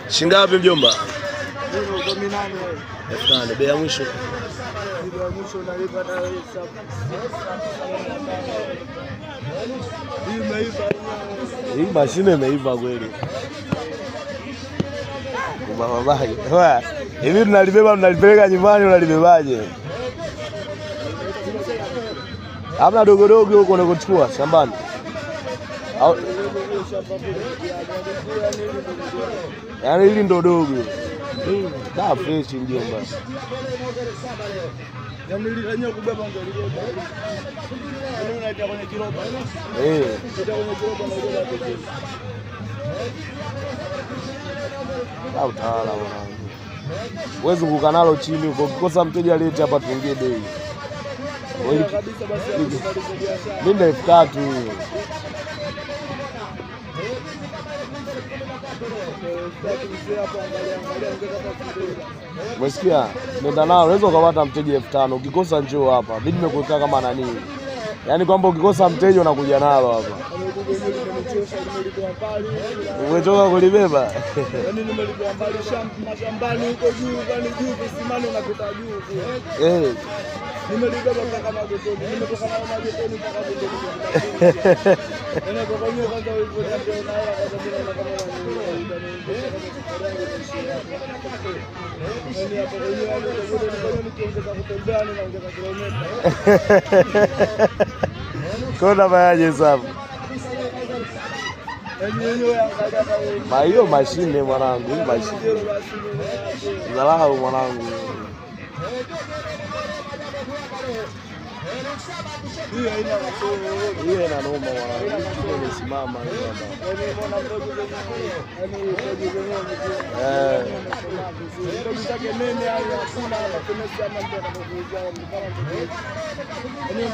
Shingapi mjomba? 8,000. Bei ya mwisho. Bei ya mwisho nalipa na hesabu. Hii mashine imeiva kweli. Babake. Wewe, hivi tunalibeba mnalipeleka nyumbani unalibebaje? Hamna dogodogo huko unakochukua shambani. Au yaani hili ndo dogo. Kaa fresh mjomba. Yaani hili lenyewe kubeba ndio libeba. Yaani unaita kwenye kiroba. Unaita kwenye kiroba na ubeba pekee. Au tawala mwanangu. Wewe zunguka nalo chini huko. Ukikosa mteja lete hapa tuongee bei. Wewe kabisa basi kumaliza biashara. Mimi 3,000. Umesikia? Nenda nao, unaweza ukapata mteja 5,000. Ukikosa njoo hapa. Mimi nimekuweka kama nani? Yaani kwamba ukikosa mteja unakuja nalo hapa. Umechoka kulibeba? Yaani nimelibeba mbali mashambani huko juu, kwani juu kisimani unapita juu. Nimelibeba mpaka Magotoni, nimetoka na Magotoni mpaka Magotoni. Yaani kwa kwanza kwanza hivyo ndio naona kwanza bila kama yaani hapo wenyewe nikiongeza kutembea naongeza kilomita. Kona bayaje sababu? Hiyo mashine mwanangu, hii mashine. Zalau mwanangu. Hiyo ina noma mwanangu. Imesimama hiyo hapa. Ndio